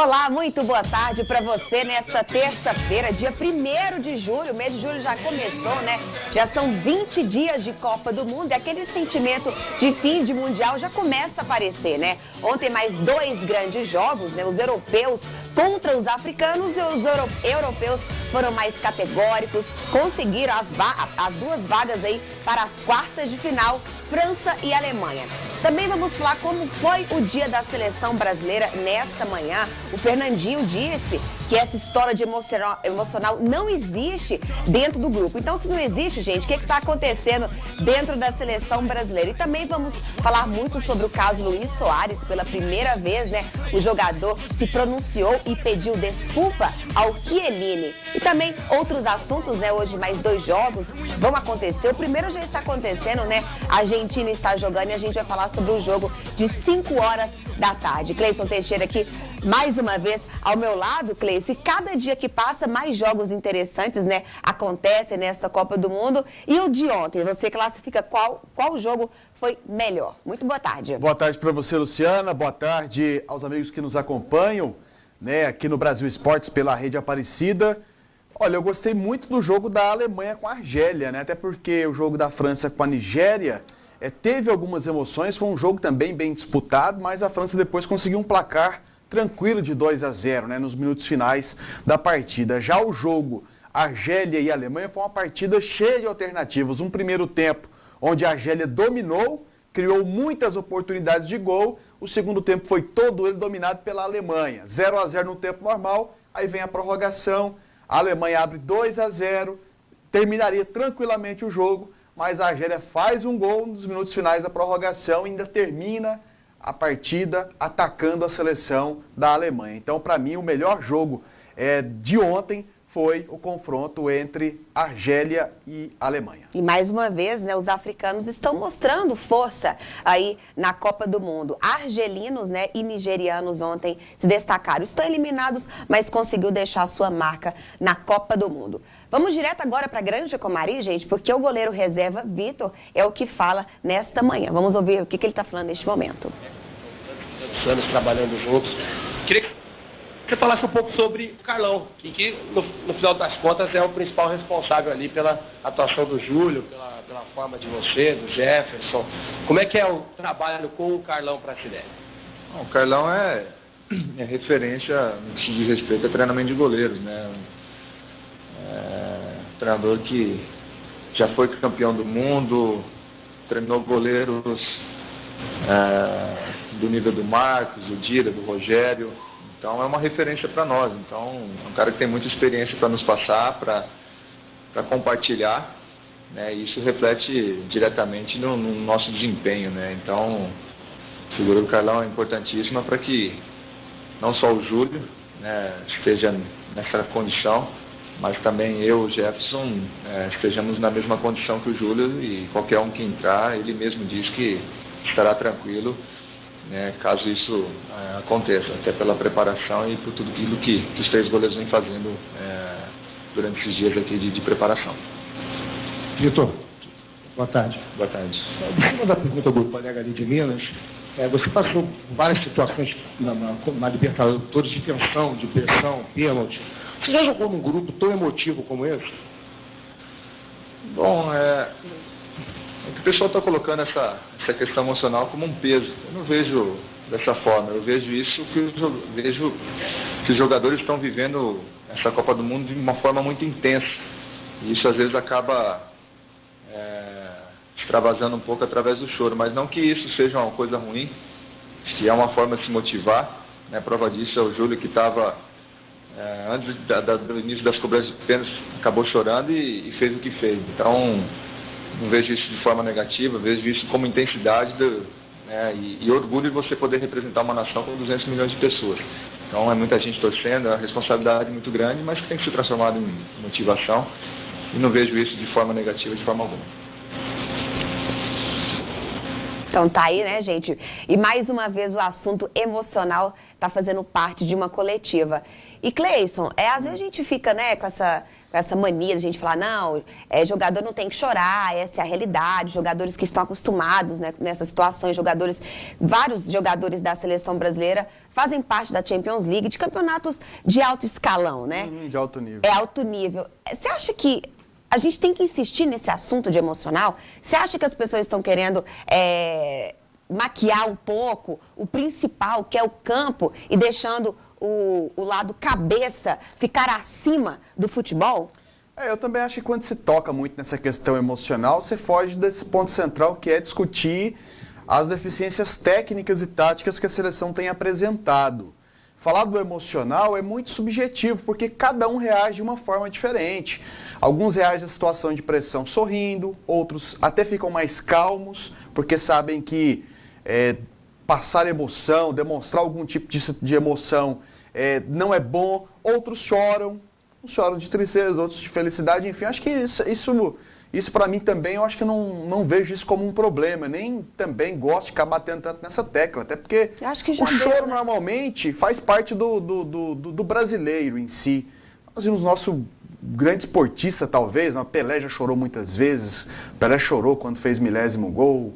Olá, muito boa tarde para você nesta terça-feira, dia 1º de julho. O mês de julho já começou, né? Já são 20 dias de Copa do Mundo e aquele sentimento de fim de Mundial já começa a aparecer, né? Ontem mais 2 grandes jogos, né? Os europeus contra os africanos e os europeus foram mais categóricos, conseguiram as 2 vagas aí para as quartas de final, França e Alemanha. Também vamos falar como foi o dia da seleção brasileira nesta manhã. O Fernandinho disse que essa história de emocional não existe dentro do grupo. Então, se não existe, gente, o que está acontecendo dentro da seleção brasileira? E também vamos falar muito sobre o caso Luiz Soares. Pela primeira vez, né, o jogador se pronunciou e pediu desculpa ao Chiellini. E também outros assuntos, né? Hoje mais 2 jogos vão acontecer. O primeiro já está acontecendo, né? A Argentina está jogando e a gente vai falar sobre o jogo de 5 horas da tarde. Cleison Teixeira aqui, mais uma vez, ao meu lado, Cleison. E cada dia que passa, mais jogos interessantes, né, acontecem nessa Copa do Mundo. E o de ontem, você classifica qual jogo foi melhor? Muito boa tarde. Boa tarde para você, Luciana. Boa tarde aos amigos que nos acompanham, né, aqui no Brasil Esportes pela Rede Aparecida. Olha, eu gostei muito do jogo da Alemanha com a Argélia, né? Até porque o jogo da França com a Nigéria teve algumas emoções, foi um jogo também bem disputado, mas a França depois conseguiu um placar tranquilo de 2-0, né, nos minutos finais da partida. Já o jogo Argélia e Alemanha foi uma partida cheia de alternativas. Um primeiro tempo onde a Argélia dominou, criou muitas oportunidades de gol. O segundo tempo foi todo ele dominado pela Alemanha. 0-0 no tempo normal, aí vem a prorrogação, a Alemanha abre 2-0, terminaria tranquilamente o jogo, mas a Argélia faz um gol nos minutos finais da prorrogação e ainda termina a partida atacando a seleção da Alemanha. Então, para mim, o melhor jogo de ontem foi o confronto entre Argélia e Alemanha. E mais uma vez, né, os africanos estão mostrando força aí na Copa do Mundo. Argelinos, né, e nigerianos ontem se destacaram. Estão eliminados, mas conseguiu deixar a sua marca na Copa do Mundo. Vamos direto agora para Grande Comari, gente, porque o goleiro reserva Vitor é o que fala nesta manhã. Vamos ouvir o que ele está falando neste momento. Anos trabalhando juntos. Queria que você falasse um pouco sobre o Carlão, que no final das contas é o principal responsável ali pela atuação do Júlio, pela forma de você, do Jefferson. Como é que é o trabalho com o Carlão para a Cidade? O Carlão é referência no que diz respeito a treinamento de goleiros, né? Treinador que já foi campeão do mundo, treinou goleiros do nível do Marcos, do Dira, do Rogério. Então é uma referência para nós. Então é um cara que tem muita experiência para nos passar, para compartilhar, né? E isso reflete diretamente no nosso desempenho, né? Então a figura do Carlão é importantíssima para que não só o Júlio, né, esteja nessa condição, mas também eu, o Jefferson, estejamos na mesma condição que o Júlio, e qualquer um que entrar, ele mesmo diz que estará tranquilo, né, caso isso aconteça, até pela preparação e por tudo aquilo que os 3 goleiros vêm fazendo durante esses dias aqui de preparação. Vitor, boa tarde. Boa tarde. Uma da pergunta do colega ali de Minas, você passou por várias situações na Libertadores de tensão, de pressão, pênalti. Você já jogou num grupo tão emotivo como esse? Bom, o pessoal está colocando essa questão emocional como um peso. Eu não vejo dessa forma. Eu vejo isso vejo que os jogadores estão vivendo essa Copa do Mundo de uma forma muito intensa. E isso às vezes acaba extravasando um pouco através do choro. Mas não que isso seja uma coisa ruim, que é uma forma de se motivar, né? Prova disso é o Júlio, que estava antes do início das cobranças de pênalti, acabou chorando e fez o que fez. Então não vejo isso de forma negativa, vejo isso como intensidade né, e orgulho de você poder representar uma nação com 200 milhões de pessoas. Então é muita gente torcendo, é uma responsabilidade muito grande, mas que tem que ser transformado em motivação, e não vejo isso de forma negativa de forma alguma. Então tá aí, né, gente? E mais uma vez o assunto emocional tá fazendo parte de uma coletiva. E Cleison, às vezes a gente fica, né, com com essa mania de a gente falar, não, jogador não tem que chorar, essa é a realidade, jogadores que estão acostumados, né, nessas situações, vários jogadores da seleção brasileira fazem parte da Champions League, de campeonatos de alto escalão, né? De alto nível. É alto nível. Você acha que a gente tem que insistir nesse assunto de emocional? Você acha que as pessoas estão querendo maquiar um pouco o principal, que é o campo, e deixando o lado cabeça ficar acima do futebol? Eu também acho que quando se toca muito nessa questão emocional, você foge desse ponto central, que é discutir as deficiências técnicas e táticas que a seleção tem apresentado. Falar do emocional é muito subjetivo, porque cada um reage de uma forma diferente. Alguns reagem à situação de pressão sorrindo, outros até ficam mais calmos, porque sabem que passar emoção, demonstrar algum tipo de emoção não é bom. Outros choram, uns choram de tristeza, outros de felicidade, enfim. Acho que isso para mim também, eu acho que não vejo isso como um problema, nem também gosto de ficar batendo tanto nessa tecla, até porque o choro normalmente faz parte do brasileiro em si. Nós vimos nosso grande esportista, talvez, o Pelé já chorou muitas vezes, Pelé chorou quando fez 1000º gol,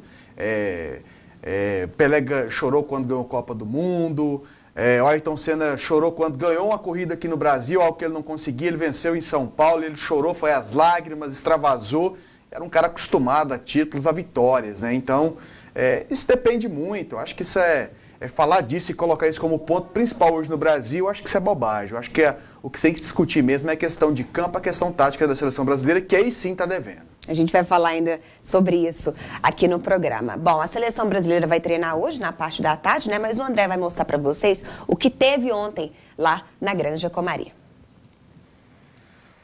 Pelé chorou quando ganhou a Copa do Mundo, o Ayrton Senna chorou quando ganhou uma corrida aqui no Brasil, algo que ele não conseguia, ele venceu em São Paulo, ele chorou, foi às lágrimas, extravasou, era um cara acostumado a títulos, a vitórias, né? Então, isso depende muito, eu acho que isso falar disso e colocar isso como ponto principal hoje no Brasil, eu acho que isso é bobagem, eu acho que o que tem que discutir mesmo é a questão de campo, a questão tática da seleção brasileira, que aí sim está devendo. A gente vai falar ainda sobre isso aqui no programa. Bom, a seleção brasileira vai treinar hoje, na parte da tarde, né? Mas o André vai mostrar para vocês o que teve ontem lá na Granja Comari.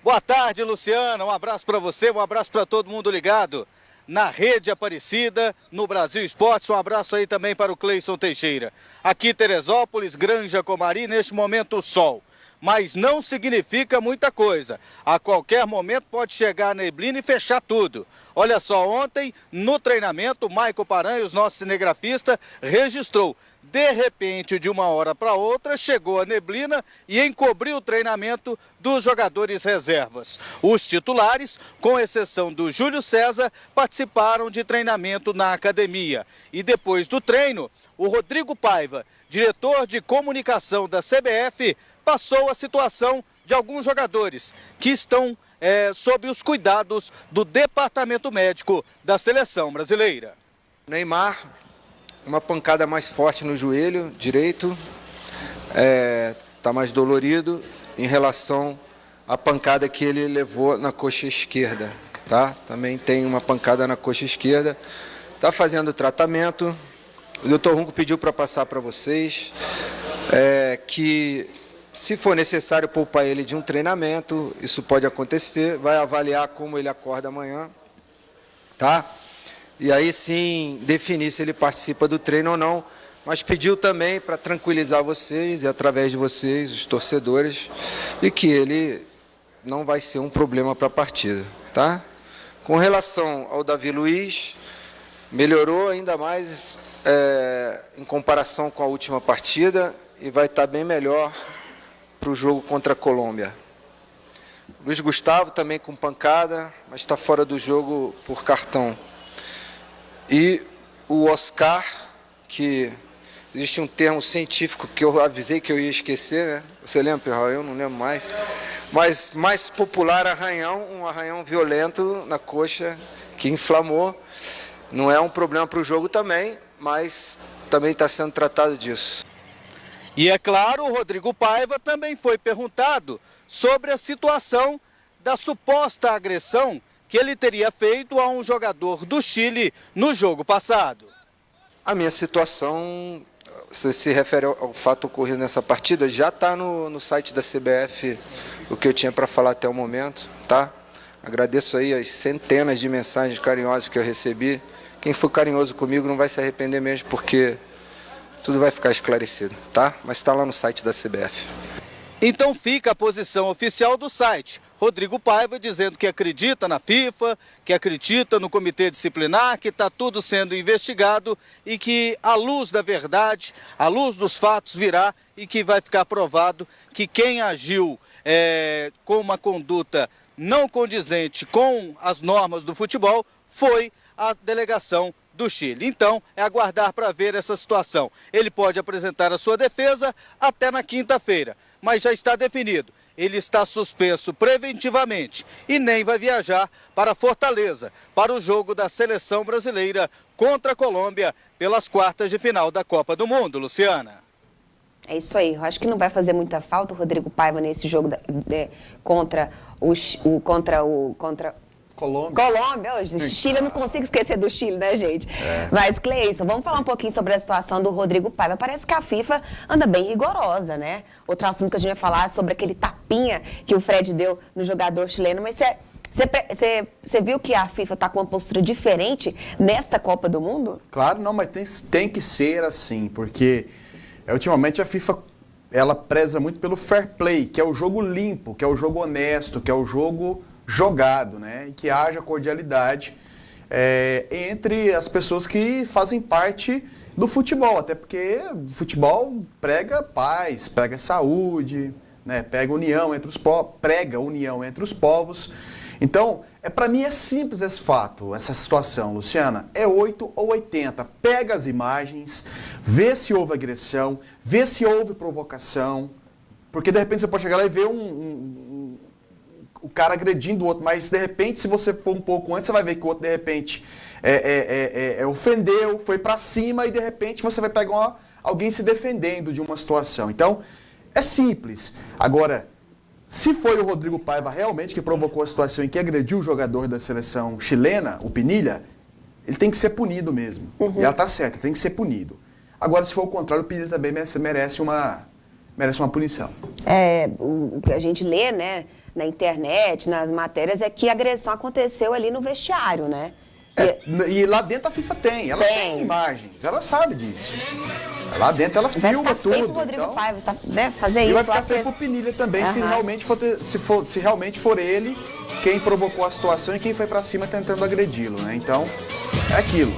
Boa tarde, Luciana. Um abraço para você, um abraço para todo mundo ligado na Rede Aparecida, no Brasil Esportes. Um abraço aí também para o Cleison Teixeira. Aqui Teresópolis, Granja Comari, neste momento o sol. Mas não significa muita coisa. A qualquer momento pode chegar a neblina e fechar tudo. Olha só, ontem no treinamento, o Maico Paranhos, nosso cinegrafista, registrou. De repente, de uma hora para outra, chegou a neblina e encobriu o treinamento dos jogadores reservas. Os titulares, com exceção do Júlio César, participaram de treinamento na academia. E depois do treino, o Rodrigo Paiva, diretor de comunicação da CBF, passou a situação de alguns jogadores que estão sob os cuidados do departamento médico da seleção brasileira. Neymar, uma pancada mais forte no joelho direito, está mais dolorido em relação à pancada que ele levou na coxa esquerda, tá? Também tem uma pancada na coxa esquerda, está fazendo tratamento. O doutor Runco pediu para passar para vocês que, se for necessário poupar ele de um treinamento, isso pode acontecer, vai avaliar como ele acorda amanhã, tá? E aí sim definir se ele participa do treino ou não, mas pediu também para tranquilizar vocês e através de vocês, os torcedores, e que ele não vai ser um problema para a partida, tá? Com relação ao Davi Luiz, melhorou ainda mais em comparação com a última partida e vai estar bem melhor para o jogo contra a Colômbia. Luiz Gustavo também com pancada, mas está fora do jogo por cartão. E o Oscar, que existe um termo científico que eu avisei que eu ia esquecer, né? Você lembra, Perral? Eu não lembro mais. Mas mais popular, arranhão, um arranhão violento na coxa que inflamou. Não é um problema para o jogo também, mas também está sendo tratado disso. E é claro, o Rodrigo Paiva também foi perguntado sobre a situação da suposta agressão que ele teria feito a um jogador do Chile no jogo passado. A minha situação, se refere ao fato ocorrido nessa partida, já está no site da CBF o que eu tinha para falar até o momento, tá? Agradeço aí as centenas de mensagens carinhosas que eu recebi. Quem for carinhoso comigo não vai se arrepender mesmo, porque tudo vai ficar esclarecido, tá? Mas está lá no site da CBF. Então fica a posição oficial do site. Rodrigo Paiva dizendo que acredita na FIFA, que acredita no comitê disciplinar, que está tudo sendo investigado e que à luz da verdade, à luz dos fatos virá e que vai ficar provado que quem agiu com uma conduta não condizente com as normas do futebol foi a delegação do Chile. Então, é aguardar para ver essa situação. Ele pode apresentar a sua defesa até na quinta-feira, mas já está definido. Ele está suspenso preventivamente e nem vai viajar para Fortaleza para o jogo da seleção brasileira contra a Colômbia pelas quartas de final da Copa do Mundo. Luciana. É isso aí. Eu acho que não vai fazer muita falta o Rodrigo Paiva nesse jogo contra Colômbia. Hoje, Chile, eu não consigo esquecer do Chile, né, gente? Mas, Cleison, vamos falar um pouquinho sobre a situação do Rodrigo Paiva. Parece que a FIFA anda bem rigorosa, né? Outro assunto que a gente vai falar é sobre aquele tapinha que o Fred deu no jogador chileno. Mas você viu que a FIFA está com uma postura diferente nesta Copa do Mundo? Claro, não, mas tem que ser assim, porque ultimamente a FIFA ela preza muito pelo fair play, que é o jogo limpo, que é o jogo honesto, que é o jogo jogado, né? E que haja cordialidade entre as pessoas que fazem parte do futebol, até porque o futebol prega paz, prega saúde, né? Prega união entre os povos. Então, para mim é simples esse fato, essa situação, Luciana. É 8 ou 80. Pega as imagens, vê se houve agressão, vê se houve provocação, porque de repente você pode chegar lá e ver o cara agredindo o outro, mas de repente, se você for um pouco antes, você vai ver que o outro de repente ofendeu, foi pra cima e de repente você vai pegar alguém se defendendo de uma situação. Então, é simples. Agora, se foi o Rodrigo Paiva realmente que provocou a situação em que agrediu o jogador da seleção chilena, o Pinilla, ele tem que ser punido mesmo. E ela tá certa, tem que ser punido. Agora, se for o contrário, o Pinilla também merece uma punição. O que a gente lê, né, na internet, nas matérias, é que a agressão aconteceu ali no vestiário, né? E lá dentro a FIFA ela tem imagens, ela sabe disso. Lá dentro ela filma tudo. Vai ficar feio pro Rodrigo Paiva, né, fazer isso. E vai ficar feio pro Pinilla também, se realmente for ele quem provocou a situação e quem foi pra cima tentando agredi-lo, né? Então, é aquilo.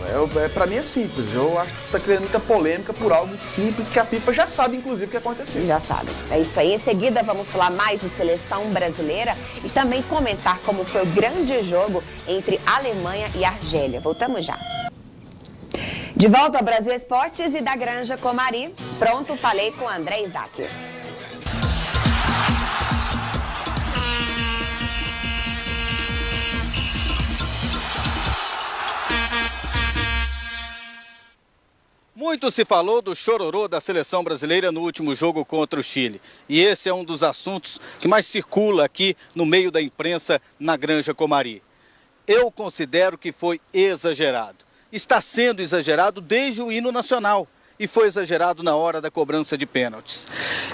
Pra mim é simples. Eu acho que tá criando muita polêmica por algo simples que a FIFA já sabe, inclusive, o que aconteceu. Já sabe. É isso aí. Em seguida, vamos falar mais de seleção brasileira e também comentar como foi o grande jogo entre Alemanha e Argélia. Voltamos já. De volta ao Brasil Esportes e da Granja Comari. Pronto, falei com André Isaac. Muito se falou do chororô da seleção brasileira no último jogo contra o Chile. E esse é um dos assuntos que mais circula aqui no meio da imprensa na Granja Comari. Eu considero que foi exagerado. Está sendo exagerado desde o hino nacional e foi exagerado na hora da cobrança de pênaltis.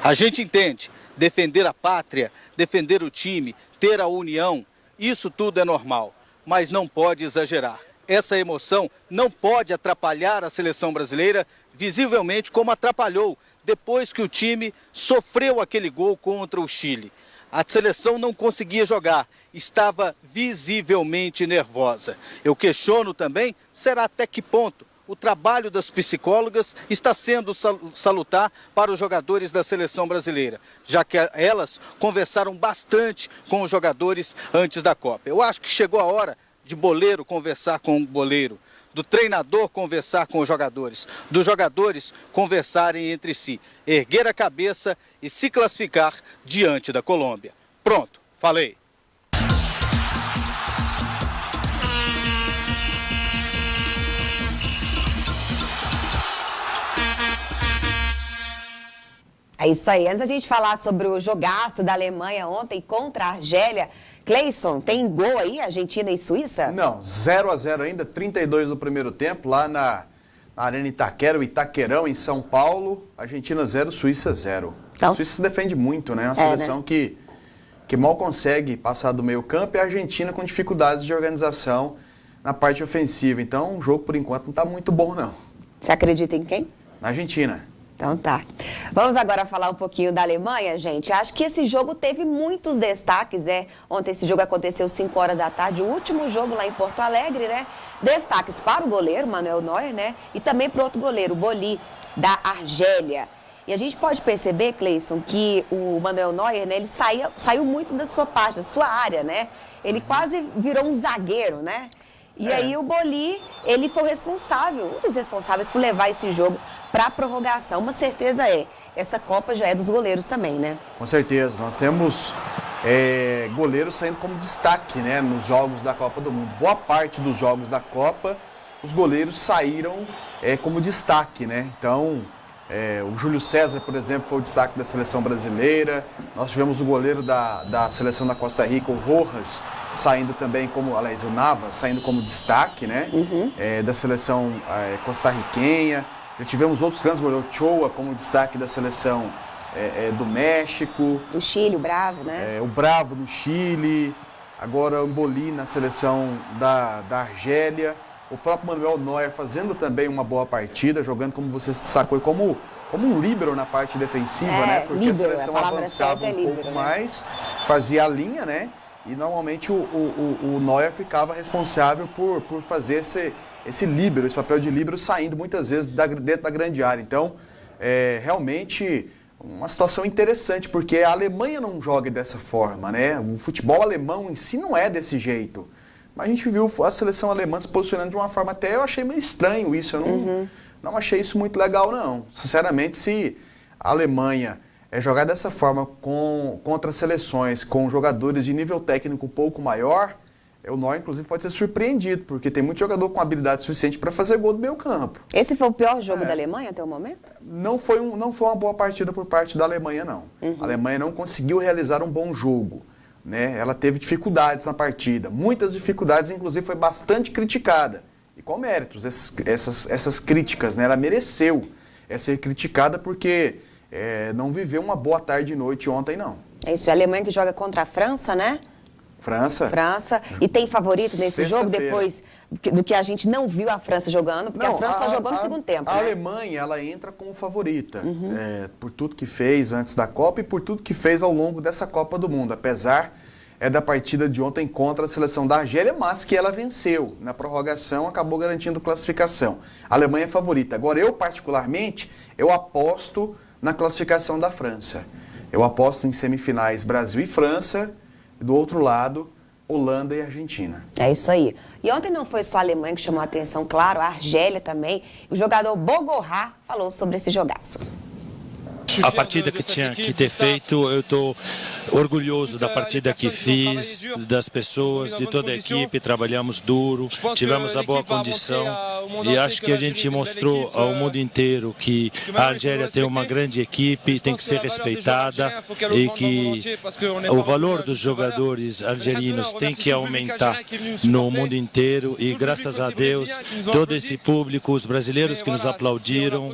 A gente entende, defender a pátria, defender o time, ter a união, isso tudo é normal, mas não pode exagerar. Essa emoção não pode atrapalhar a seleção brasileira, visivelmente como atrapalhou depois que o time sofreu aquele gol contra o Chile. A seleção não conseguia jogar, estava visivelmente nervosa. Eu questiono também, será até que ponto o trabalho das psicólogas está sendo salutar para os jogadores da seleção brasileira, já que elas conversaram bastante com os jogadores antes da Copa. Eu acho que chegou a hora de boleiro conversar com o boleiro, do treinador conversar com os jogadores, dos jogadores conversarem entre si, erguer a cabeça e se classificar diante da Colômbia. Pronto, falei. É isso aí. Antes da gente falar sobre o jogaço da Alemanha ontem contra a Argélia, Cleison, tem gol aí, Argentina e Suíça? Não, 0-0 ainda, 32 no primeiro tempo, lá na Arena Itaquera, o Itaquerão, em São Paulo. Argentina 0, Suíça 0. Então, a Suíça se defende muito, né? Uma seleção, né, que mal consegue passar do meio campo, e a Argentina com dificuldades de organização na parte ofensiva. Então, o jogo, por enquanto, não está muito bom, não. Você acredita em quem? Na Argentina. Então tá. Vamos agora falar um pouquinho da Alemanha, gente. Acho que esse jogo teve muitos destaques, né? Ontem esse jogo aconteceu 5 horas da tarde, o último jogo lá em Porto Alegre, né? Destaques para o goleiro, Manuel Neuer, né? E também para o outro goleiro, o Boli, da Argélia. E a gente pode perceber, Cleison, que o Manuel Neuer, né, ele saiu muito da sua parte, da sua área, né? Ele quase virou um zagueiro, né? E aí o Boli, ele foi o responsável, um dos responsáveis por levar esse jogo para a prorrogação. Uma certeza essa Copa já é dos goleiros também, né? Com certeza, nós temos goleiros saindo como destaque, né, nos jogos da Copa do Mundo. Boa parte dos jogos da Copa, os goleiros saíram como destaque, né? Então, o Júlio César, por exemplo, foi o destaque da seleção brasileira. Nós tivemos o goleiro da seleção da Costa Rica, o Rojas, saindo também como, aliás, o Navas, saindo como destaque, né? Da seleção costarriquenha. Já tivemos outros grandes goleiros, o Choa como destaque da seleção do México. Do Chile, o Bravo, né? O Bravo no Chile. Agora o Boli na seleção da Argélia. O próprio Manuel Neuer fazendo também uma boa partida, jogando, como você destacou, como um líbero na parte defensiva, né? Porque líbero, a seleção avançava um pouco mais, fazia a linha, né? E normalmente o Neuer ficava responsável por fazer esse líbero, esse papel de líbero, saindo muitas vezes dentro da grande área. Então, realmente uma situação interessante, porque a Alemanha não joga dessa forma, né? O futebol alemão em si não é desse jeito. Mas a gente viu a seleção alemã se posicionando de uma forma até, eu achei meio estranho isso, eu não achei isso muito legal não. Sinceramente, se a Alemanha jogar dessa forma contra seleções com jogadores de nível técnico um pouco maior, o Neuer, inclusive, pode ser surpreendido, porque tem muito jogador com habilidade suficiente para fazer gol do meio campo. Esse foi o pior jogo da Alemanha até o momento? Não foi uma boa partida por parte da Alemanha, não. A Alemanha não conseguiu realizar um bom jogo. Né? Ela teve dificuldades na partida, muitas dificuldades, inclusive foi bastante criticada. E com méritos, essas críticas, né? Ela mereceu ser criticada porque não viveu uma boa tarde e noite ontem, não. É isso, a Alemanha que joga contra a França, né? França. E tem favorito nesse jogo, depois do que a gente não viu a França jogando, porque a França só jogou no segundo tempo. A Alemanha, ela entra como favorita, por tudo que fez antes da Copa e por tudo que fez ao longo dessa Copa do Mundo, apesar da partida de ontem contra a seleção da Argélia, mas que ela venceu. Na prorrogação, acabou garantindo classificação. A Alemanha é favorita. Agora, eu particularmente, eu aposto na classificação da França. Eu aposto em semifinais Brasil e França, do outro lado, Holanda e Argentina. É isso aí. E ontem não foi só a Alemanha que chamou a atenção, claro, a Argélia também. O jogador Bogorra falou sobre esse jogaço. A partida que tinha que ter feito, eu estou orgulhoso da partida que fiz, das pessoas, de toda a equipe, trabalhamos duro, tivemos a boa condição e acho que a gente mostrou ao mundo inteiro que a Argélia tem uma grande equipe, tem que ser respeitada e que o valor dos jogadores argelinos tem que aumentar no mundo inteiro e graças a Deus, todo esse público, os brasileiros que nos aplaudiram.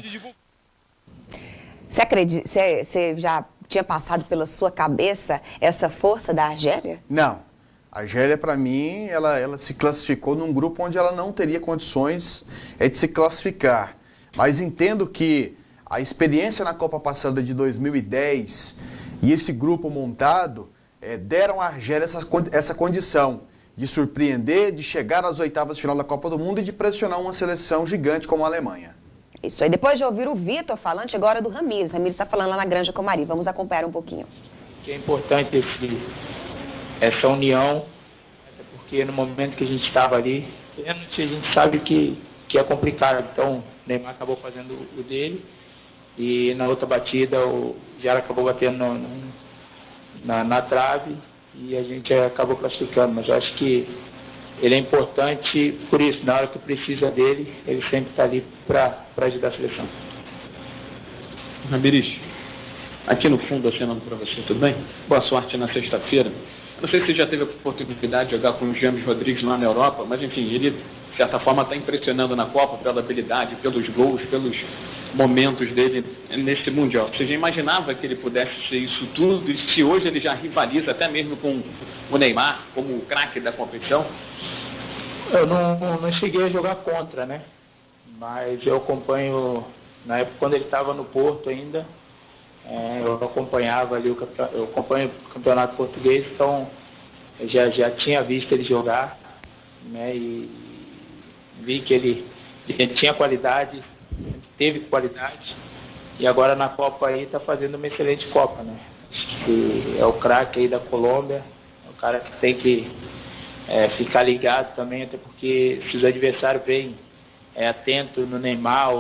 Você acredita, você já tinha passado pela sua cabeça essa força da Argélia? Não. A Argélia, para mim, ela se classificou num grupo onde ela não teria condições de se classificar. Mas entendo que a experiência na Copa passada de 2010 e esse grupo montado deram à Argélia essa condição de surpreender, de chegar às oitavas de final da Copa do Mundo e de pressionar uma seleção gigante como a Alemanha. Isso aí. Depois de ouvir o Vitor falando, agora do Ramires. Ramires está falando lá na Granja Comari. Vamos acompanhar um pouquinho. É importante essa união, porque no momento que a gente estava ali, a gente sabe que é complicado. Então, o Neymar acabou fazendo o dele e na outra batida o Jara acabou batendo na trave e a gente acabou classificando. Mas eu acho que ele é importante por isso, na hora que precisa dele, ele sempre está ali para ajudar a seleção. Ramires, aqui no fundo, acenando para você, tudo bem? Boa sorte na sexta-feira. Não sei se você já teve a oportunidade de jogar com o James Rodrigues lá na Europa, mas enfim, ele, de certa forma, está impressionando na Copa pela habilidade, pelos gols, pelos momentos dele nesse Mundial. Você já imaginava que ele pudesse ser isso tudo? E se hoje ele já rivaliza até mesmo com o Neymar, como o craque da competição? Eu não cheguei a jogar contra, né? Mas eu acompanho, na época quando ele estava no Porto ainda, eu acompanhava ali, eu acompanho o campeonato português, então eu já tinha visto ele jogar, né? E vi que ele tinha qualidade, teve qualidade, E agora na Copa aí tá fazendo uma excelente Copa, né? Acho que é o craque aí da Colômbia, é o cara que tem que ficar ligado também, até porque se os adversários vêm atento no Neymar,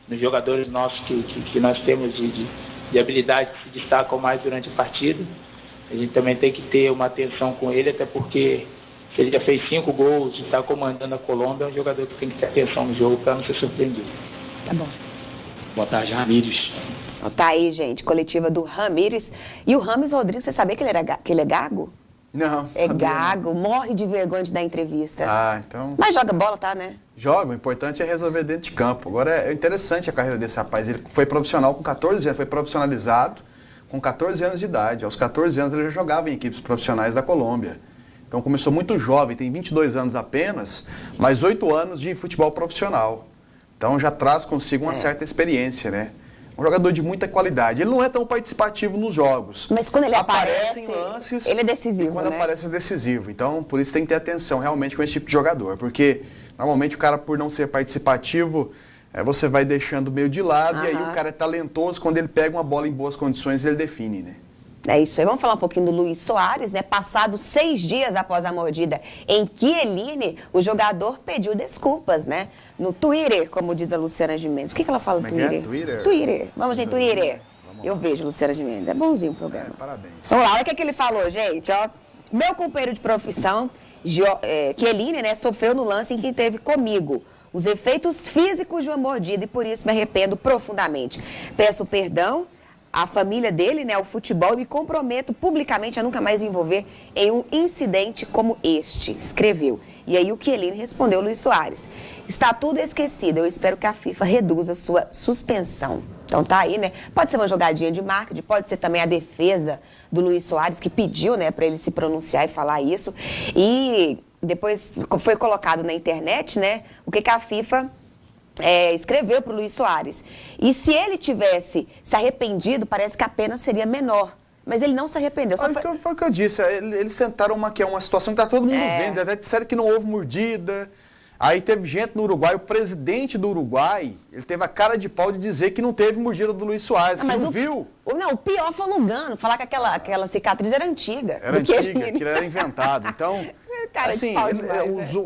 nos jogadores nossos que nós temos de habilidade que se destacam mais durante a partida, a gente também tem que ter uma atenção com ele, até porque se ele já fez 5 gols e está comandando a Colômbia, é um jogador que tem que ter atenção no jogo para não ser surpreendido. Tá bom. Boa tarde, Ramírez. Tá aí, gente, coletiva do Ramírez. E o Rames Rodrigues, você sabia que ele é gago? Não, é sabia, gago, morre de vergonha de dar entrevista. Então... Mas joga bola, tá, né? Joga, o importante é resolver dentro de campo. Agora, é interessante a carreira desse rapaz. Ele foi profissional com 14 anos, foi profissionalizado com 14 anos de idade. Aos 14 anos ele já jogava em equipes profissionais da Colômbia. Então começou muito jovem, tem 22 anos apenas, mas 8 anos de futebol profissional. Então já traz consigo uma certa experiência, né? Um jogador de muita qualidade. Ele não é tão participativo nos jogos. Mas quando ele aparece em lances, ele é decisivo, e quando né? aparece é decisivo. Então, por isso tem que ter atenção realmente com esse tipo de jogador. Porque, normalmente, o cara, por não ser participativo, você vai deixando meio de lado. E aí o cara é talentoso. Quando ele pega uma bola em boas condições, ele define, né? É isso aí. Vamos falar um pouquinho do Luis Soares, né? Passado 6 dias após a mordida em Chiellini, o jogador pediu desculpas, né? No Twitter, como diz a Luciana Gimenez. O que ela fala no Twitter? Twitter? Twitter. Vamos, gente, Twitter. Eu vejo Luciana Gimenez. É bonzinho o programa. Parabéns. Vamos lá, olha o que ele falou, gente. Ó, meu companheiro de profissão, Chiellini, né, sofreu no lance em que teve comigo os efeitos físicos de uma mordida e por isso me arrependo profundamente. Peço perdão à família dele, né, ao futebol, e me comprometo publicamente a nunca mais me envolver em um incidente como este, escreveu. E aí o Chiellini respondeu, Luis Soares, está tudo esquecido, eu espero que a FIFA reduza sua suspensão. Então tá aí, né, pode ser uma jogadinha de marketing, pode ser também a defesa do Luis Soares, que pediu, né, para ele se pronunciar e falar isso, e depois foi colocado na internet, né, o que a FIFA escreveu para o Luis Soares. E se ele tivesse se arrependido, parece que a pena seria menor. Mas ele não se arrependeu. Foi o que eu disse. Eles sentaram uma situação que está todo mundo vendo. Até disseram que não houve mordida. Aí teve gente no Uruguai, o presidente do Uruguai, ele teve a cara de pau de dizer que não teve mordida do Luis Soares, que não viu. Não, o pior foi o Lugano, falar que aquela cicatriz era antiga. Era antiga, que era inventado. Então, assim,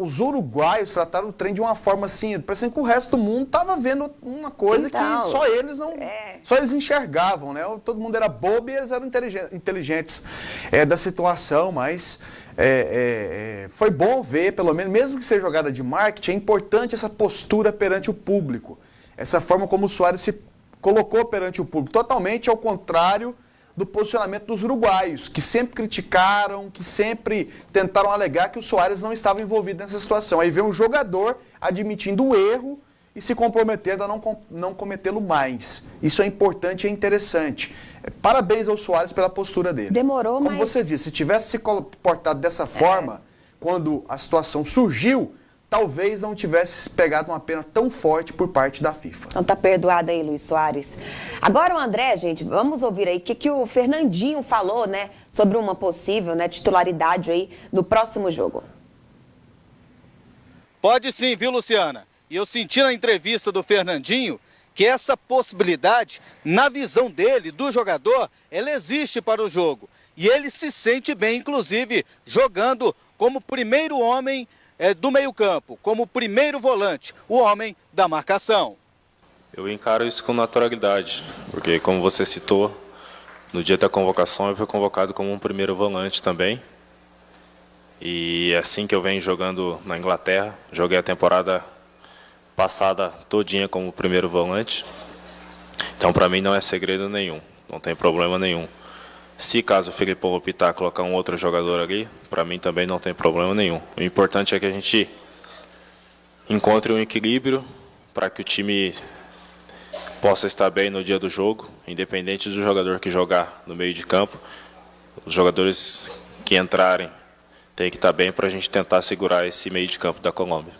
os uruguaios trataram o trem de uma forma assim, parecendo que o resto do mundo estava vendo uma coisa que só eles não... Só eles enxergavam, né? Todo mundo era bobo e eles eram inteligentes da situação, mas... foi bom ver, pelo menos, mesmo que seja jogada de marketing, é importante essa postura perante o público. Essa forma como o Soares se colocou perante o público, totalmente ao contrário do posicionamento dos uruguaios, que sempre criticaram, que sempre tentaram alegar que o Soares não estava envolvido nessa situação. Aí vem um jogador admitindo o erro e se comprometendo a não cometê-lo mais. Isso é importante e é interessante. Parabéns ao Soares pela postura dele. Demorou, mas... Como você disse, se tivesse se comportado dessa forma, quando a situação surgiu, talvez não tivesse pegado uma pena tão forte por parte da FIFA. Então tá perdoado aí, Luis Soares. Agora o André, gente, vamos ouvir aí o que o Fernandinho falou, né, sobre uma possível, né, titularidade aí no próximo jogo. Pode sim, viu, Luciana? E eu senti na entrevista do Fernandinho que essa possibilidade, na visão dele, do jogador, ela existe para o jogo. E ele se sente bem, inclusive, jogando como primeiro homem do meio-campo, como primeiro volante, o homem da marcação. Eu encaro isso com naturalidade, porque, como você citou, no dia da convocação eu fui convocado como um primeiro volante também. E assim que eu venho jogando na Inglaterra, joguei a temporada passada todinha como primeiro volante. Então, para mim, não é segredo nenhum, não tem problema nenhum. Se caso o Filipão optar colocar um outro jogador ali, para mim também não tem problema nenhum. O importante é que a gente encontre um equilíbrio para que o time possa estar bem no dia do jogo, independente do jogador que jogar no meio de campo. Os jogadores que entrarem têm que estar bem para a gente tentar segurar esse meio de campo da Colômbia.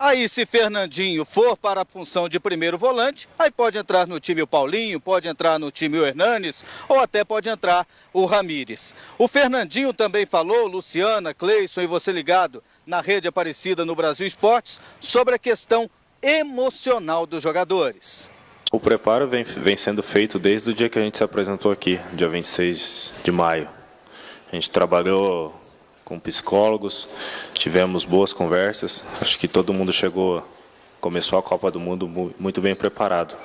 Aí, se Fernandinho for para a função de primeiro volante, aí pode entrar no time o Paulinho, pode entrar no time o Hernanes, ou até pode entrar o Ramírez. O Fernandinho também falou, Luciana, Cleison e você ligado na Rede Aparecida no Brasil Esportes, sobre a questão emocional dos jogadores. O preparo vem sendo feito desde o dia que a gente se apresentou aqui, dia 26 de maio. A gente trabalhou com psicólogos, tivemos boas conversas. Acho que todo mundo começou a Copa do Mundo muito bem preparado.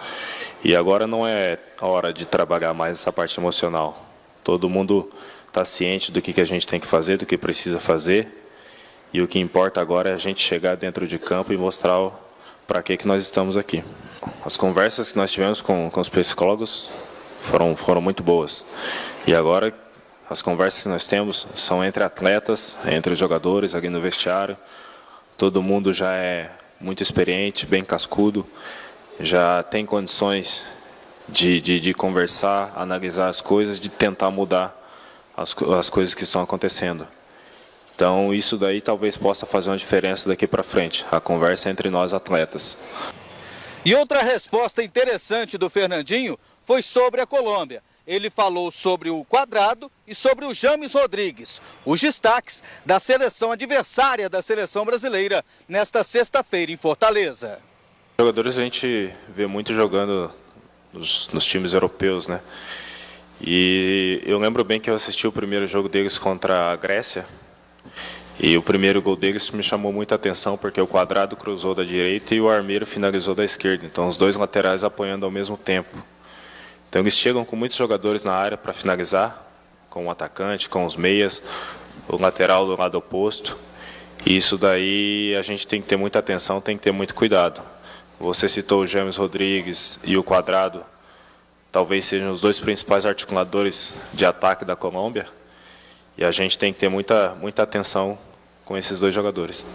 E agora não é a hora de trabalhar mais essa parte emocional. Todo mundo está ciente do que a gente tem que fazer, do que precisa fazer. E o que importa agora é a gente chegar dentro de campo e mostrar para que nós estamos aqui. As conversas que nós tivemos com os psicólogos foram muito boas. E agora as conversas que nós temos são entre atletas, entre os jogadores ali no vestiário. Todo mundo já é muito experiente, bem cascudo, já tem condições de conversar, analisar as coisas, de tentar mudar as coisas que estão acontecendo. Então isso daí talvez possa fazer uma diferença daqui para frente, a conversa entre nós atletas. E outra resposta interessante do Fernandinho foi sobre a Colômbia. Ele falou sobre o Quadrado e sobre o James Rodrigues, os destaques da seleção adversária da seleção brasileira nesta sexta-feira em Fortaleza. Jogadores a gente vê muito jogando nos times europeus, né? E eu lembro bem que eu assisti o primeiro jogo deles contra a Grécia. E o primeiro gol deles me chamou muita atenção porque o Quadrado cruzou da direita e o Armeiro finalizou da esquerda. Então os dois laterais apoiando ao mesmo tempo. Então eles chegam com muitos jogadores na área para finalizar, com o atacante, com os meias, o lateral do lado oposto. E isso daí a gente tem que ter muita atenção, tem que ter muito cuidado. Você citou o James Rodrigues e o Quadrado, talvez sejam os dois principais articuladores de ataque da Colômbia. E a gente tem que ter muita atenção com esses dois jogadores.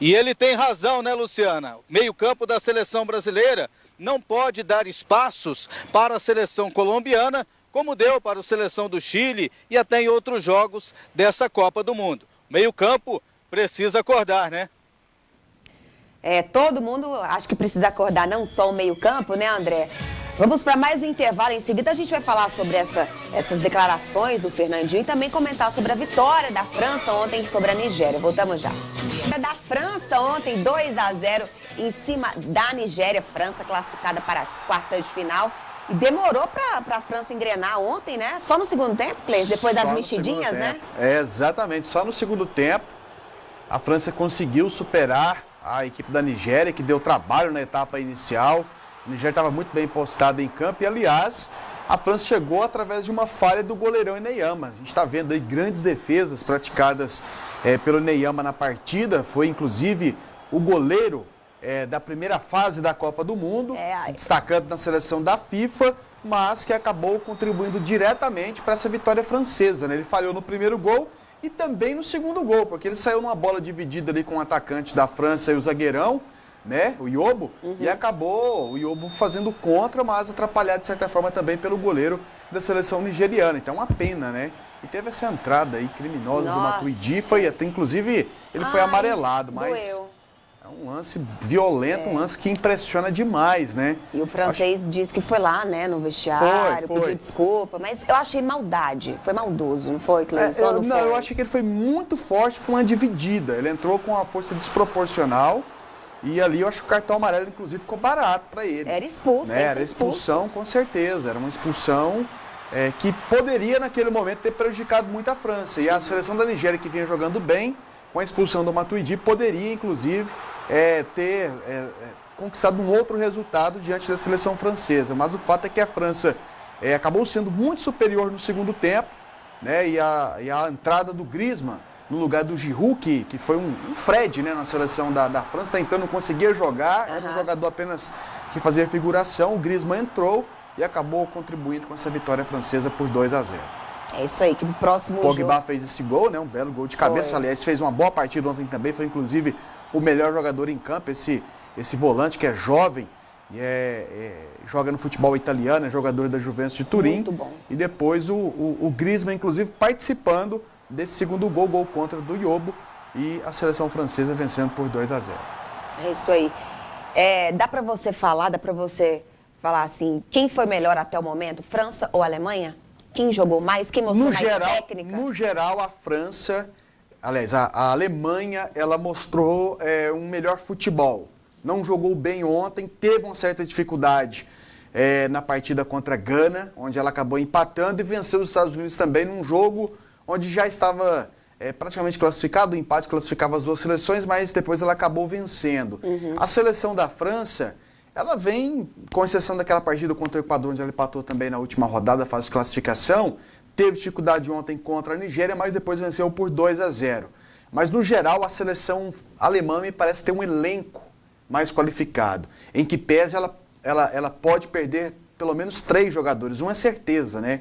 E ele tem razão, né, Luciana? O meio-campo da seleção brasileira não pode dar espaços para a seleção colombiana, como deu para a seleção do Chile e até em outros jogos dessa Copa do Mundo. O meio-campo precisa acordar, né? Todo mundo acho que precisa acordar, não só o meio-campo, né, André? Vamos para mais um intervalo. Em seguida a gente vai falar sobre essas declarações do Fernandinho e também comentar sobre a vitória da França ontem sobre a Nigéria. Voltamos já. Da França ontem, 2-0 em cima da Nigéria. França classificada para as quartas de final. E demorou para a França engrenar ontem, né? Só no segundo tempo, Cleiton, depois das mexidinhas, né? Exatamente. Só no segundo tempo a França conseguiu superar a equipe da Nigéria, que deu trabalho na etapa inicial. A Nigéria estava muito bem postada em campo e, aliás, a França chegou através de uma falha do goleirão Ineyama. A gente está vendo aí grandes defesas praticadas pelo Ineyama na partida. Foi, inclusive, o goleiro da primeira fase da Copa do Mundo, se destacando na seleção da FIFA, mas que acabou contribuindo diretamente para essa vitória francesa, né? Ele falhou no primeiro gol e também no segundo gol, porque ele saiu numa bola dividida ali com o atacante da França e o zagueirão, né, o Yobo, e acabou o Yobo fazendo contra, mas atrapalhado de certa forma também pelo goleiro da seleção nigeriana. Então uma pena, né? E teve essa entrada aí criminosa do Matuidi, foi até inclusive ele foi amarelado, mas doeu. É um lance violento, um lance que impressiona demais, né? E o francês disse que foi lá, né, no vestiário, foi. pediu desculpa, mas eu achei maldade, foi maldoso, não foi, Cleiton? Não, eu achei que ele foi muito forte com uma dividida, ele entrou com uma força desproporcional. E ali eu acho que o cartão amarelo, inclusive, ficou barato para ele. Era expulso, né? Era expulsão, com certeza. Era uma expulsão que poderia, naquele momento, ter prejudicado muito a França. E a seleção da Nigéria, que vinha jogando bem, com a expulsão do Matuidi, poderia, inclusive, ter conquistado um outro resultado diante da seleção francesa. Mas o fato é que a França acabou sendo muito superior no segundo tempo, né? E a entrada do Griezmann no lugar do Giroud, que foi um Fred, né, na seleção da França, tentando não conseguia jogar, era um jogador apenas que fazia figuração. O Griezmann entrou e acabou contribuindo com essa vitória francesa por 2-0. É isso aí, que no próximo Pogba jogo... fez esse gol, né, um belo gol de cabeça. Aliás, fez uma boa partida ontem também, foi inclusive o melhor jogador em campo, esse volante que é jovem e joga no futebol italiano, é jogador da Juventus de Turim. Muito bom. E depois o Griezmann, inclusive, participando desse segundo gol contra do Yobo, e a seleção francesa vencendo por 2-0. É isso aí. Dá para você falar assim, quem foi melhor até o momento, França ou Alemanha? Quem jogou mais? Quem mostrou mais técnica? No geral, a França, aliás, a Alemanha, ela mostrou um melhor futebol. não jogou bem ontem, teve uma certa dificuldade na partida contra a Gana, onde ela acabou empatando e venceu os Estados Unidos também num jogo onde já estava praticamente classificado, o empate classificava as duas seleções, mas depois ela acabou vencendo. A seleção da França, ela vem, com exceção daquela partida contra o Equador, onde ela empatou também na última rodada, fase de classificação, teve dificuldade ontem contra a Nigéria, mas depois venceu por 2-0. Mas, no geral, a seleção alemã me parece ter um elenco mais qualificado, em que pese ela pode perder pelo menos 3 jogadores, uma é certeza, né?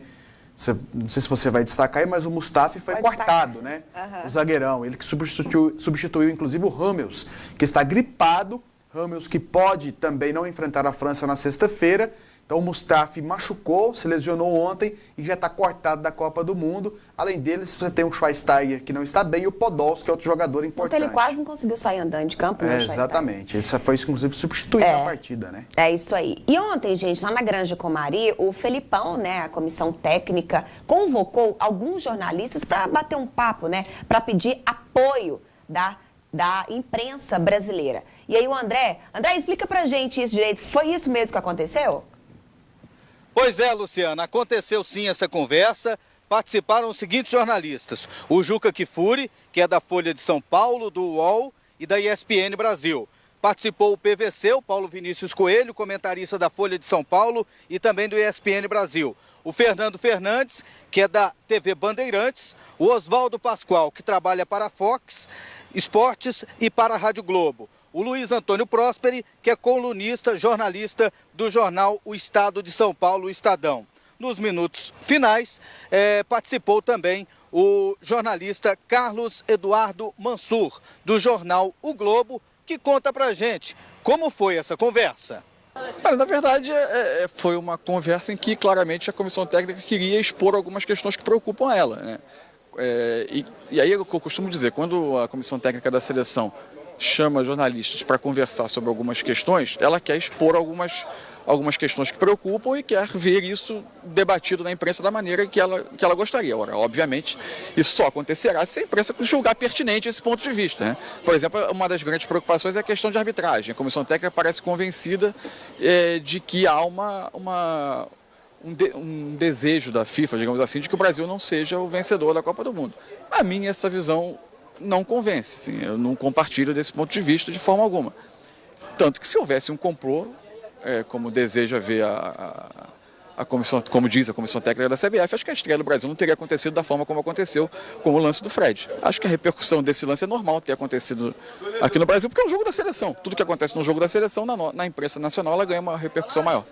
Não sei se você vai destacar aí, mas o Mustafi foi cortado, né? O zagueirão, ele que substituiu inclusive o Hummels, que está gripado, Hummels que pode também não enfrentar a França na sexta-feira. Então o Mustafi machucou, se lesionou ontem e já está cortado da Copa do Mundo. Além deles, você tem o Schweinsteiger, que não está bem, e o Podolski, que é outro jogador importante. Então ele quase não conseguiu sair andando de campo, né? Exatamente. Ele foi, inclusive, substituído na partida, né? É isso aí. E ontem, gente, lá na Granja Comari, o Felipão, né, a comissão técnica, convocou alguns jornalistas para bater um papo, né? Para pedir apoio da imprensa brasileira. E aí o André, explica pra gente isso direito. Foi isso mesmo que aconteceu? Pois é, Luciana, aconteceu sim essa conversa. Participaram os seguintes jornalistas: o Juca Kfouri, que é da Folha de São Paulo, do UOL e da ESPN Brasil. Participou o PVC, o Paulo Vinícius Coelho, comentarista da Folha de São Paulo e também do ESPN Brasil. O Fernando Fernandes, que é da TV Bandeirantes. O Oswaldo Pascoal, que trabalha para a Fox Esportes e para a Rádio Globo. O Luiz Antônio Prosperi, que é colunista, jornalista do jornal O Estado de São Paulo, o Estadão. Nos minutos finais, participou também o jornalista Carlos Eduardo Mansur, do jornal O Globo, que conta pra gente como foi essa conversa. Na verdade, foi uma conversa em que claramente a comissão técnica queria expor algumas questões que preocupam ela, né? E aí eu costumo dizer, quando a comissão técnica da seleção chama jornalistas para conversar sobre algumas questões, ela quer expor algumas questões que preocupam e quer ver isso debatido na imprensa da maneira que ela gostaria. Ora, obviamente, isso só acontecerá se a imprensa julgar pertinente esse ponto de vista, né? Por exemplo, uma das grandes preocupações é a questão de arbitragem. A comissão técnica parece convencida de que há um desejo da FIFA, digamos assim, de que o Brasil não seja o vencedor da Copa do Mundo. A mim, essa visão não convence, assim, eu não compartilho desse ponto de vista de forma alguma. Tanto que se houvesse um complô, como deseja ver a comissão, como diz a comissão técnica da CBF, acho que a estreia do Brasil não teria acontecido da forma como aconteceu com o lance do Fred. Acho que a repercussão desse lance é normal ter acontecido aqui no Brasil, porque é um jogo da seleção. Tudo que acontece no jogo da seleção, na imprensa nacional, ela ganha uma repercussão maior.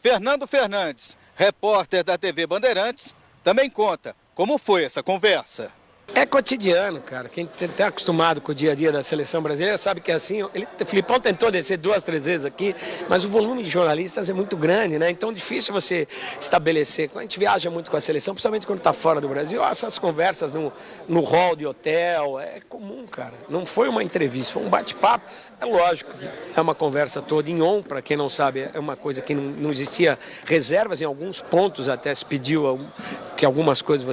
Fernando Fernandes, repórter da TV Bandeirantes, também conta como foi essa conversa. É cotidiano, cara. Quem está acostumado com o dia a dia da seleção brasileira sabe que é assim. O Filipão tentou descer 2, 3 vezes aqui, mas o volume de jornalistas é muito grande, né? Então é difícil você estabelecer. Quando a gente viaja muito com a seleção, principalmente quando está fora do Brasil, essas conversas no hall de hotel, é comum, cara. Não foi uma entrevista, foi um bate-papo. É lógico que é uma conversa toda em on, para quem não sabe, é uma coisa que não existia reservas, em alguns pontos até se pediu que algumas coisas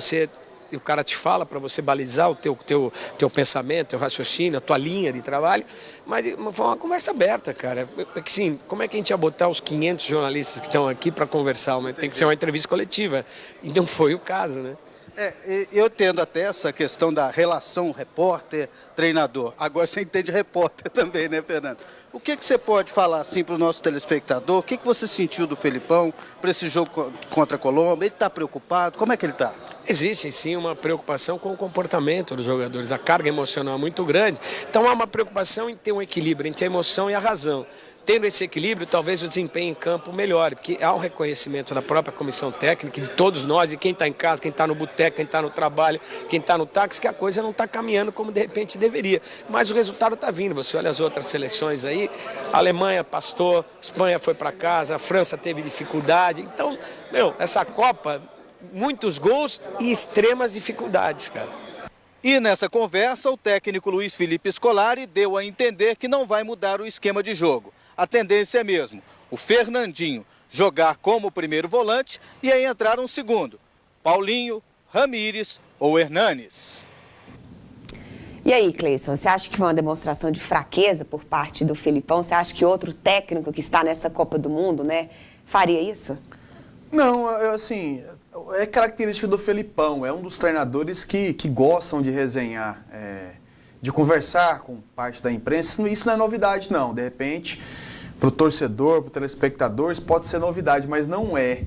o cara te fala para você balizar o teu pensamento, teu raciocínio, a tua linha de trabalho, mas foi uma conversa aberta, cara. Sim, como é que a gente ia botar os 500 jornalistas que estão aqui para conversar? Tem que ser uma entrevista coletiva, e não foi o caso, né? Eu tendo até essa questão da relação repórter-treinador. Agora você entende repórter também, né, Fernando? O que você pode falar assim para o nosso telespectador? O que você sentiu do Felipão para esse jogo contra a Colômbia? Ele está preocupado? Como é que ele está? Existe sim uma preocupação com o comportamento dos jogadores, a carga emocional é muito grande, então há uma preocupação em ter um equilíbrio entre a emoção e a razão. Tendo esse equilíbrio, talvez o desempenho em campo melhore, porque há um reconhecimento da própria comissão técnica, de todos nós, e quem está em casa, quem está no boteco, quem está no trabalho, quem está no táxi, que a coisa não está caminhando como de repente deveria. Mas o resultado está vindo, você olha as outras seleções aí, a Alemanha pastou, a Espanha foi para casa, a França teve dificuldade, então, essa Copa, muitos gols e extremas dificuldades, cara. E nessa conversa, o técnico Luiz Felipe Scolari deu a entender que não vai mudar o esquema de jogo. A tendência é mesmo o Fernandinho jogar como primeiro volante e aí entrar um segundo, Paulinho, Ramires ou Hernanes. E aí, Cleison, você acha que foi uma demonstração de fraqueza por parte do Felipão? Você acha que outro técnico que está nessa Copa do Mundo, né, faria isso? Não, assim, é característica do Felipão. É um dos treinadores que gostam de resenhar, de conversar com parte da imprensa. Isso não é novidade, não. De repente, para o torcedor, para o telespectador, isso pode ser novidade, mas não é.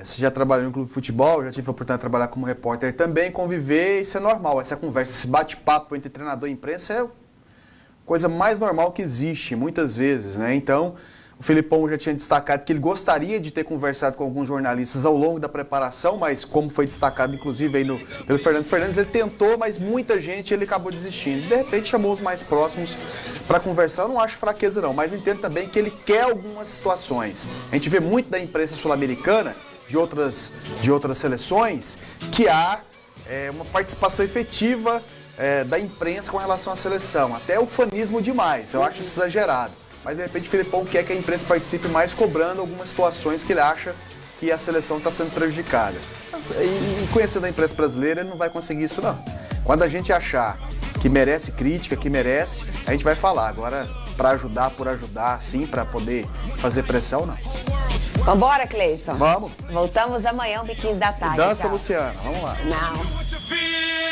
Você já trabalhou no clube de futebol, já tive a oportunidade de trabalhar como repórter também, conviver, isso é normal. Essa conversa, esse bate-papo entre treinador e imprensa é a coisa mais normal que existe, muitas vezes, né? Então, o Felipão já tinha destacado que ele gostaria de ter conversado com alguns jornalistas ao longo da preparação, mas como foi destacado, inclusive, aí pelo Fernando Fernandes, ele tentou, mas muita gente ele acabou desistindo. De repente, chamou os mais próximos para conversar. Eu não acho fraqueza, não, mas entendo também que ele quer algumas situações. A gente vê muito da imprensa sul-americana, de outras seleções, que há uma participação efetiva da imprensa com relação à seleção. Até ufanismo demais, eu acho isso exagerado. Mas, de repente, o Felipão quer que a imprensa participe mais cobrando algumas situações que ele acha que a seleção está sendo prejudicada. E conhecendo a imprensa brasileira, ele não vai conseguir isso, não. Quando a gente achar que merece crítica, que merece, a gente vai falar. Agora, para ajudar, por ajudar, sim, para poder fazer pressão, não. Vambora, Cleison? Vamos. Voltamos amanhã, 15 da tarde. Dança, tchau. Luciana. Vamos lá. Não.